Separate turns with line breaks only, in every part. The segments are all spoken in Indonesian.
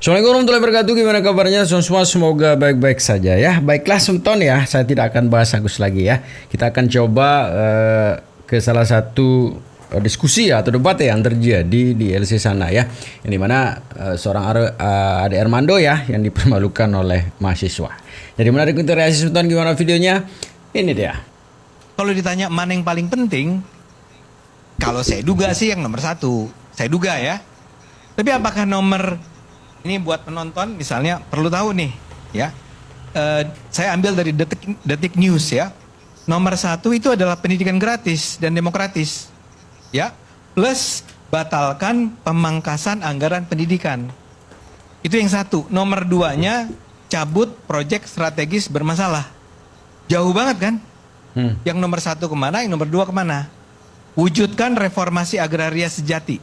Assalamualaikum warahmatullahi wabarakatuh. Gimana kabarnya semua? Semoga baik-baik saja ya. Baiklah Sunton ya, saya tidak akan bahas Agus lagi ya. Kita akan coba ke salah satu diskusi ya, atau debat ya yang terjadi di LC sana ya. Yang dimana seorang Ade Armando ya yang dipermalukan oleh mahasiswa. Jadi menarik untuk reaksi Sunton, gimana videonya? Ini dia.
Kalau ditanya mana yang paling penting, kalau saya duga sih yang nomor satu. Saya duga ya. Tapi apakah nomor ini buat penonton misalnya perlu tahu nih ya. Saya ambil dari Detik News ya. Nomor satu itu adalah pendidikan gratis dan demokratis ya. Plus batalkan pemangkasan anggaran pendidikan. Itu yang satu. Nomor duanya cabut proyek strategis bermasalah. Jauh banget kan? Yang nomor satu kemana, yang nomor dua kemana? Wujudkan reformasi agraria sejati.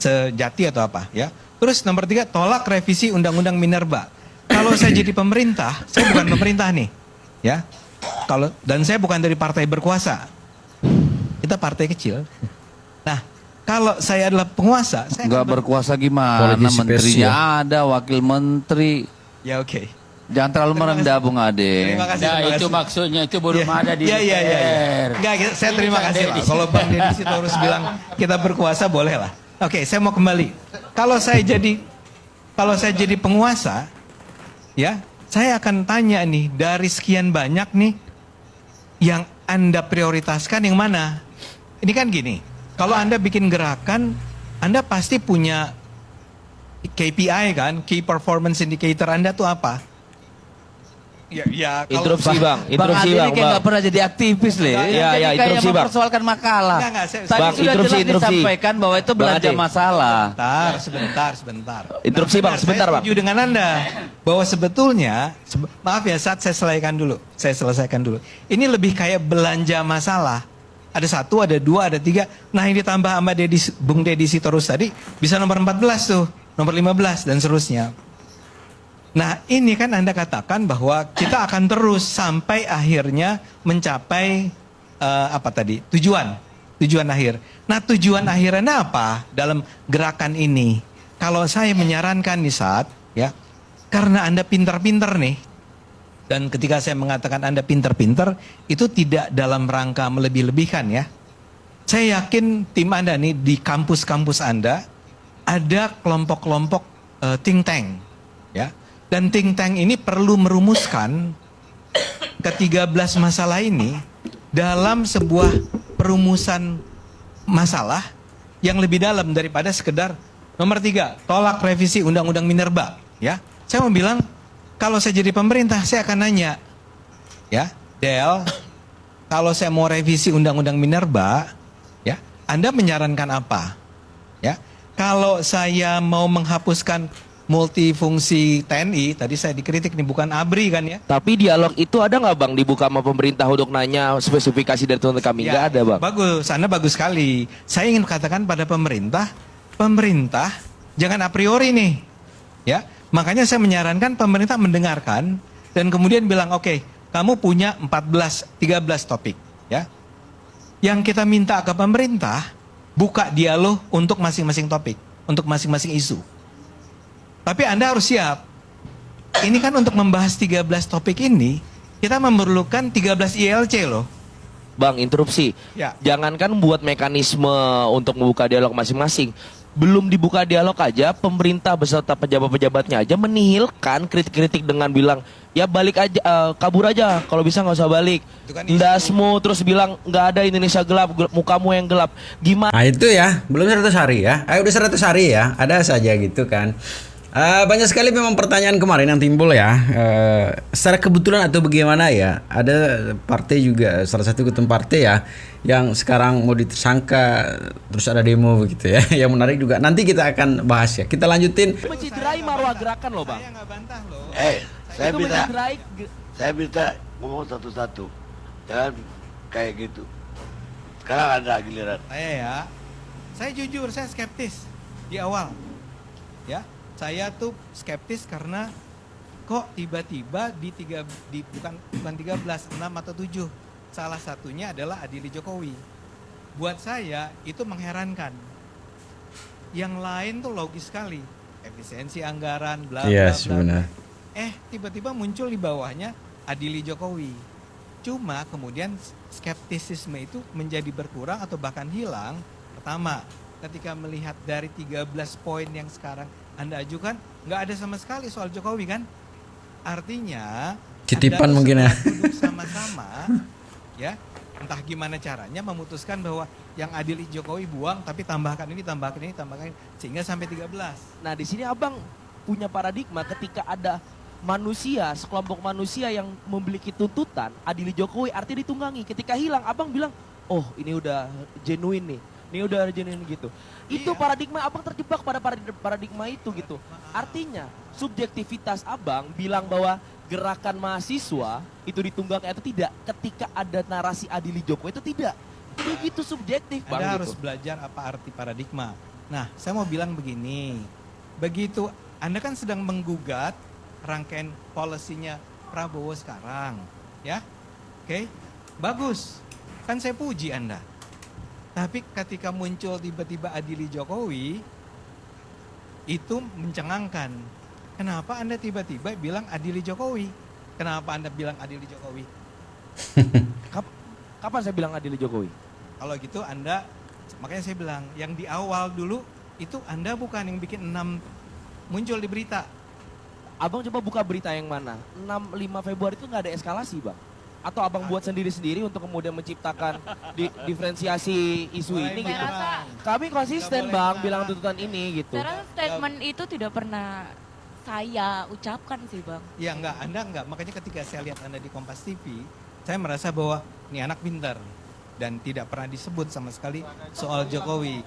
Sejati atau apa ya. Terus nomor tiga, tolak revisi Undang-Undang Minerba. Kalau saya jadi pemerintah, saya bukan pemerintah nih, ya. Dan saya bukan dari partai berkuasa. Kita partai kecil. Nah, kalau saya adalah penguasa, saya
nggak berkuasa gimana?
Politisi
Menterinya
spesial.
ada, wakil menteri.
Ya oke.
Jangan terlalu merendah, Bung Ade.
Terima kasih.
Nah,
terima
itu
kasih.
maksudnya itu belum ada di
Iya.
DPR.
Enggak, saya terima
Ini
kasih lah.
Deddy.
Kalau Bang Deddy Sitorus bilang kita berkuasa, boleh lah. Oke, saya mau kembali. Kalau saya jadi penguasa, ya, saya akan tanya nih dari sekian banyak nih yang Anda prioritaskan yang mana? Ini kan gini, kalau Anda bikin gerakan, Anda pasti punya KPI kan, Key Performance Indicator Anda tuh apa? Ya, kalau
Interupsi bang,
Bang
interupsi
Ade
bang,
ini kayak nggak pernah jadi aktivis
Iya,
loh.
iya,
Jadi kayak
interupsi, Bang.
mempersoalkan makalah.
Enggak,
Tadi
Bang,
sudah
interupsi,
jelas
interupsi.
disampaikan bahwa itu
Bang
belanja
Ade.
masalah.
Sebentar.
Interupsi, Bang,
benar,
sebentar,
saya
Bang.
setuju dengan Anda bahwa sebetulnya, maaf ya, saat saya selesaikan dulu. Ini lebih kayak belanja masalah. Ada satu, ada dua, ada tiga. Nah, yang ditambah sama Bung Deddy Sitorus tadi bisa nomor 14 tuh, nomor 15 dan seterusnya. Nah, ini kan Anda katakan bahwa kita akan terus sampai akhirnya mencapai tujuan akhir. Nah, tujuan akhirnya apa dalam gerakan ini? Kalau saya menyarankan nih saat ya, karena Anda pinter-pinter nih, dan ketika saya mengatakan Anda pinter-pinter, itu tidak dalam rangka melebih-lebihkan ya. Saya yakin tim Anda nih di kampus-kampus Anda ada kelompok-kelompok think tank ya. Dan think tank ini perlu merumuskan ke-13 masalah ini dalam sebuah perumusan masalah yang lebih dalam daripada sekedar nomor 3, tolak revisi Undang-Undang Minerba. Ya, saya mau bilang kalau saya jadi pemerintah saya akan nanya, ya, Del, kalau saya mau revisi Undang-Undang Minerba, ya, Anda menyarankan apa? Ya, kalau saya mau menghapuskan multifungsi TNI, tadi saya dikritik nih bukan ABRI kan ya?
Tapi dialog itu ada nggak bang dibuka sama pemerintah untuk nanya spesifikasi dari teman kami? Nggak ada bang.
Bagus, Anda bagus sekali. Saya ingin katakan pada pemerintah jangan a priori nih, ya. Makanya saya menyarankan pemerintah mendengarkan dan kemudian bilang, oke, kamu punya 13 topik, ya. Yang kita minta ke pemerintah buka dialog untuk masing-masing topik, untuk masing-masing isu. Tapi Anda harus siap. Ini kan untuk membahas 13 topik ini, kita memerlukan 13 ILC loh.
Bang, interupsi.
Ya.
Jangankan buat mekanisme untuk membuka dialog masing-masing. Belum dibuka dialog aja, pemerintah beserta pejabat-pejabatnya aja menihilkan kritik-kritik dengan bilang, ya balik aja, kabur aja. Kalau bisa nggak usah balik.
Itu kan isu.
Ndasmu terus bilang nggak ada Indonesia gelap, mukamu yang gelap. Gimana?
Nah itu ya, belum 100 hari ya. Udah 100 hari ya, ada saja gitu kan. Banyak sekali memang pertanyaan kemarin yang timbul ya. Secara kebetulan atau bagaimana ya, ada partai juga, salah satu ketum partai ya, yang sekarang mau ditersangka, terus ada demo begitu ya. Yang menarik juga, nanti kita akan bahas ya. Kita lanjutin.
Menciderai marwah gerakan loh bang.
Saya nggak bantah loh.
Saya
Itu
minta,
menciderai
saya minta ngomong satu-satu. Jangan kayak gitu. Sekarang ada giliran.
Saya jujur, saya skeptis di awal. Ya, saya tuh skeptis karena kok tiba-tiba bukan 13, 6 atau 7. Salah satunya adalah adili Jokowi. Buat saya itu mengherankan. Yang lain tuh logis sekali. efisiensi anggaran, bla
Yes,
bla bla.
benar.
Tiba-tiba muncul di bawahnya adili Jokowi. Cuma kemudian skeptisisme itu menjadi berkurang atau bahkan hilang. Pertama, ketika melihat dari 13 poin yang sekarang Anda ajukan, nggak ada sama sekali soal Jokowi kan? Artinya
Titipan
Anda
mungkin ya.
setelah duduk sama-sama, ya, entah gimana caranya memutuskan bahwa yang adili Jokowi buang, tapi tambahkan ini, sehingga sampai 13.
Nah, di sini Abang punya paradigma ketika ada manusia, sekelompok manusia yang memiliki tuntutan, adili Jokowi artinya ditunggangi. Ketika hilang, Abang bilang, oh ini udah genuine nih, ini udah genuine gitu. Itu
Iya.
paradigma Abang terjebak pada paradigma itu gitu. Artinya, subjektivitas Abang bilang bahwa gerakan mahasiswa itu ditunggangi atau tidak ketika ada narasi adili Jokowi itu tidak. Itu gitu subjektif Bang.
Anda
gitu.
harus belajar apa arti paradigma. Nah, saya mau bilang begini. Begitu Anda kan sedang menggugat rangkaian polisinya Prabowo sekarang, ya. Oke. Bagus. Kan saya puji Anda. Tapi ketika muncul tiba-tiba adili Jokowi itu mencengangkan. Kenapa Anda tiba-tiba bilang adili Jokowi? Kenapa Anda bilang adili Jokowi?
Kapan saya bilang adili Jokowi?
Kalau gitu Anda, makanya saya bilang, yang di awal dulu itu Anda bukan yang bikin 6 muncul di berita.
Abang coba buka berita yang mana? 5 Februari itu nggak ada eskalasi, Bang? Atau Abang buat sendiri-sendiri untuk kemudian menciptakan diferensiasi isu
Mulai
ini gitu?
menyerang.
Kami konsisten,
Nggak boleh
Bang,
menyerang.
bilang tuntutan ini gitu.
Saya rasa statement itu tidak pernah saya ucapkan sih Bang.
Ya enggak, Anda enggak. Makanya ketika saya lihat Anda di Kompas TV, saya merasa bahwa ini anak pintar. Dan tidak pernah disebut sama sekali soal Jokowi.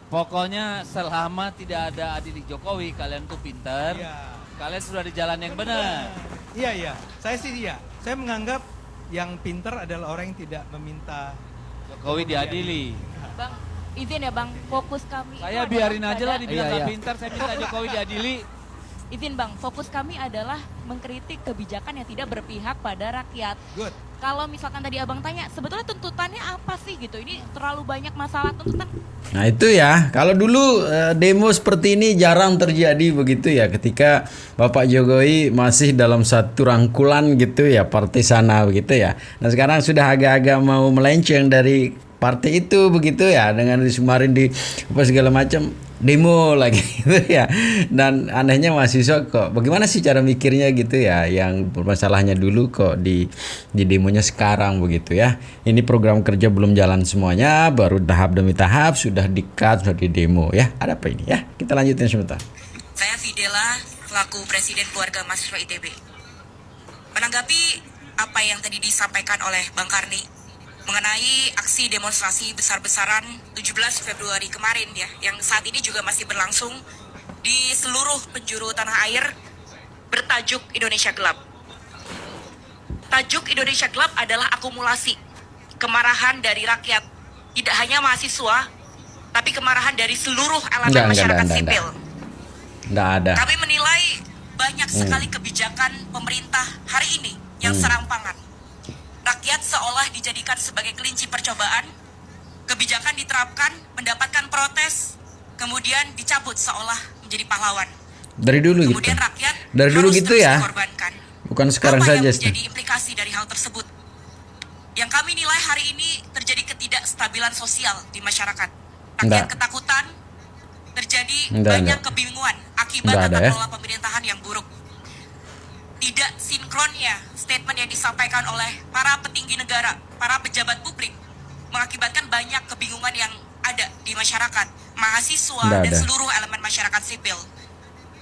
Pokoknya selama tidak ada adili Jokowi, kalian tuh pinter.
Iya.
Kalian sudah di jalan yang benar.
Iya, iya. Saya sih iya. Saya menganggap yang pintar adalah orang yang tidak meminta
Jokowi diadili.
Bang, izin ya Bang, fokus kami
Saya
itu
biarin
adalah
aja lah
pada-
dibilang
Iya,
nggak
iya.
pintar, saya minta Jokowi diadili.
Izin Bang, fokus kami adalah mengkritik kebijakan yang tidak berpihak pada rakyat.
good.
Kalau misalkan tadi Abang tanya, sebetulnya tuntutannya apa sih gitu? Ini terlalu banyak masalah tuntutan.
Nah itu ya, kalau dulu demo seperti ini jarang terjadi begitu ya, ketika Bapak Jokowi masih dalam satu rangkulan gitu ya, partai sana begitu ya. Nah sekarang sudah agak-agak mau melenceng dari partai itu begitu ya, dengan kemarin di apa segala macam demo lagi gitu ya. Dan anehnya mahasiswa kok bagaimana sih cara mikirnya gitu ya, yang bermasalahnya dulu kok di demonya sekarang begitu ya. Ini program kerja belum jalan semuanya, baru tahap demi tahap sudah di-cut, sudah di demo ya. Ada apa ini ya? Kita lanjutin sebentar.
Saya Fidela, selaku Presiden Keluarga Mahasiswa ITB. Menanggapi apa yang tadi disampaikan oleh Bang Karni mengenai aksi demonstrasi besar-besaran 17 Februari kemarin ya, yang saat ini juga masih berlangsung di seluruh penjuru tanah air bertajuk Indonesia Gelap. Tajuk Indonesia Gelap adalah akumulasi kemarahan dari rakyat, tidak hanya mahasiswa, tapi kemarahan dari seluruh elemen masyarakat sipil.
Nggak ada.
Kami menilai banyak sekali kebijakan pemerintah hari ini yang serampangan. Rakyat seolah dijadikan sebagai kelinci percobaan, kebijakan diterapkan, mendapatkan protes, kemudian dicabut seolah menjadi pahlawan.
Dari dulu gitu.
Kemudian rakyat
Dari dulu
harus
gitu
terus
ya.
dikorbankan.
Bukan sekarang
Apa
saja.
yang menjadi implikasi dari hal tersebut? Yang kami nilai hari ini terjadi ketidakstabilan sosial di masyarakat. Rakyat
Enggak.
ketakutan, terjadi
Enggak,
banyak
enggak.
kebingungan akibat
Enggak
tata
ada ya.
kelola pemerintahan yang buruk. Tidak sinkronnya statement yang disampaikan oleh para petinggi negara, para pejabat publik, mengakibatkan banyak kebingungan yang ada di masyarakat, mahasiswa,
Enggak
dan
ada.
seluruh elemen masyarakat sipil.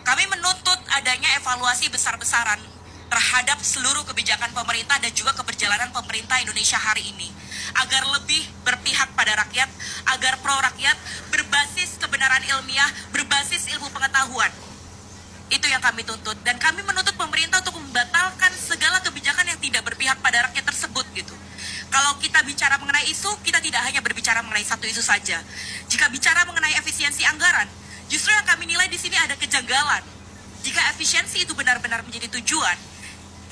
Kami menuntut adanya evaluasi besar-besaran terhadap seluruh kebijakan pemerintah dan juga keberjalanan pemerintah Indonesia hari ini, agar lebih berpihak pada rakyat, agar pro rakyat, berbasis kebenaran ilmiah, berbasis ilmu pengetahuan. Itu yang kami tuntut, dan kami menuntut pemerintah untuk membatalkan segala kebijakan yang tidak berpihak pada rakyat tersebut gitu. Kalau kita bicara mengenai isu, kita tidak hanya berbicara mengenai satu isu saja. Jika bicara mengenai efisiensi anggaran, justru yang kami nilai di sini ada kejanggalan. Jika efisiensi itu benar-benar menjadi tujuan,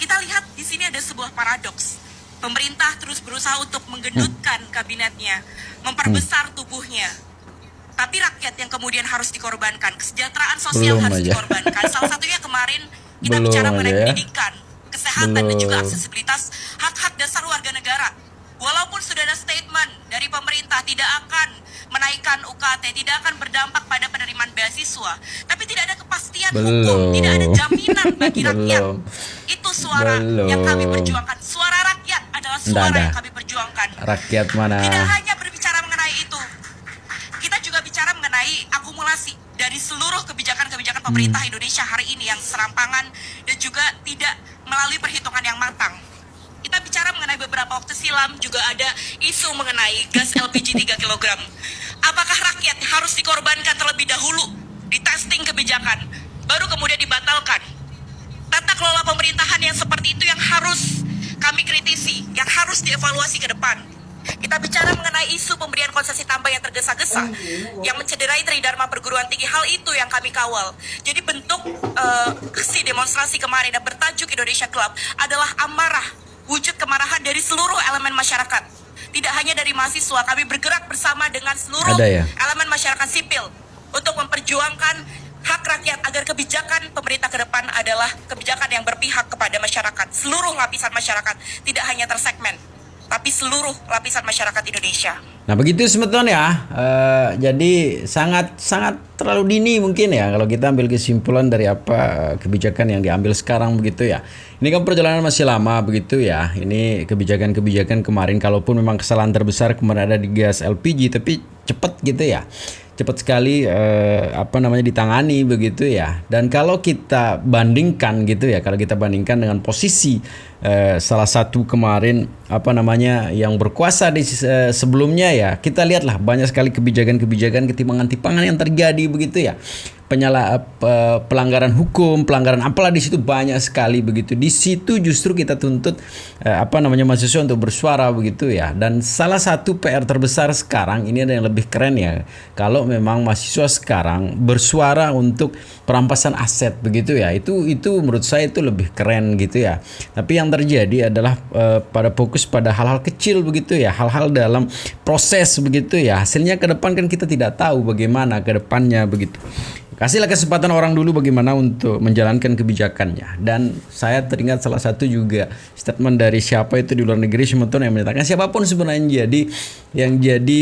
kita lihat di sini ada sebuah paradoks. Pemerintah terus berusaha untuk menggendutkan kabinetnya, memperbesar tubuhnya. tapi rakyat yang kemudian harus dikorbankan, kesejahteraan sosial
Belum
harus
aja.
dikorbankan. Salah satunya kemarin kita
Belum
bicara
aja
mengenai
ya.
pendidikan, kesehatan dan juga
Belum.
aksesibilitas hak-hak dasar warga negara. Walaupun sudah ada statement dari pemerintah tidak akan menaikkan UKT, tidak akan berdampak pada penerimaan beasiswa, tapi tidak ada kepastian hukum,
Belum.
tidak ada jaminan bagi rakyat.
Belum.
Itu suara yang kami
Belum.
perjuangkan. Suara rakyat adalah
Nggak
suara
ada.
yang kami perjuangkan.
Rakyat mana?
Tidak hanya berbicara mengenai itu, kita juga bicara mengenai akumulasi dari seluruh kebijakan-kebijakan pemerintah Indonesia hari ini yang serampangan dan juga tidak melalui perhitungan yang matang. Kita bicara mengenai beberapa waktu silam juga ada isu mengenai gas LPG 3 kg. Apakah rakyat harus dikorbankan terlebih dahulu di testing kebijakan, baru kemudian dibatalkan? Tata kelola pemerintahan yang seperti itu yang harus kami kritisi, yang harus dievaluasi ke depan. Kita bicara mengenai isu pemberian konsesi tambah yang tergesa-gesa, yang mencederai Tridharma perguruan tinggi. Hal itu yang kami kawal. Jadi bentuk aksi demonstrasi kemarin yang bertajuk Indonesia Club adalah amarah, wujud kemarahan dari seluruh elemen masyarakat. Tidak hanya dari mahasiswa, kami bergerak bersama dengan seluruh
Ada ya?
elemen masyarakat sipil untuk memperjuangkan hak rakyat agar kebijakan pemerintah ke depan adalah kebijakan yang berpihak kepada masyarakat, seluruh lapisan masyarakat, tidak hanya tersegmen, tapi seluruh lapisan masyarakat Indonesia.
Nah begitu sebetulnya ya. Jadi sangat terlalu dini mungkin ya kalau kita ambil kesimpulan dari apa kebijakan yang diambil sekarang begitu ya. Ini kan perjalanan masih lama begitu ya. Ini kebijakan-kebijakan kemarin, kalaupun memang kesalahan terbesar kemarin ada di gas LPG, tapi cepat gitu ya. Cepat sekali ditangani begitu ya. Dan kalau kita bandingkan gitu ya, kalau kita bandingkan dengan posisi salah satu kemarin yang berkuasa di sebelumnya ya, kita lihatlah banyak sekali kebijakan-kebijakan ketimpangan-timpangan yang terjadi begitu ya. Pelanggaran hukum, pelanggaran apalah di situ banyak sekali begitu. Di situ justru kita tuntut mahasiswa untuk bersuara begitu ya. Dan salah satu PR terbesar sekarang ini ada yang lebih keren ya. Kalau memang mahasiswa sekarang bersuara untuk perampasan aset begitu ya. Itu menurut saya itu lebih keren gitu ya. Tapi yang terjadi adalah pada fokus pada hal-hal kecil begitu ya. Hal-hal dalam proses begitu ya. Hasilnya ke depan kan kita tidak tahu bagaimana ke depannya begitu. Kasihlah kesempatan orang dulu bagaimana untuk menjalankan kebijakannya. Dan saya teringat salah satu juga statement dari siapa itu di luar negeri sebetulnya yang menyatakan siapapun sebenarnya yang jadi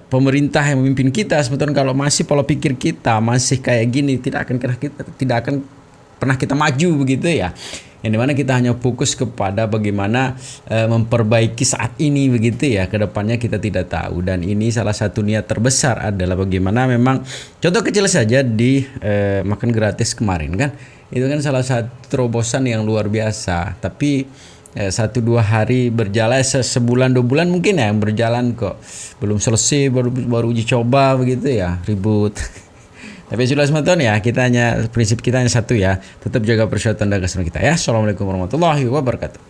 pemerintah yang memimpin kita sebetulnya kalau masih pola pikir kita masih kayak gini tidak akan pernah kita maju begitu ya. Yang dimana kita hanya fokus kepada bagaimana memperbaiki saat ini begitu ya, kedepannya kita tidak tahu. Dan ini salah satu niat terbesar adalah bagaimana memang contoh kecil saja di makan gratis kemarin kan, itu kan salah satu terobosan yang luar biasa. Tapi 1-2 hari berjalan, sebulan 2 bulan mungkin ya yang berjalan kok, belum selesai baru uji coba begitu ya, ribut. Tapi sudah sebetulnya prinsip kita hanya satu ya, tetap jaga persatuan dan kesatuan kita ya. Assalamualaikum warahmatullahi wabarakatuh.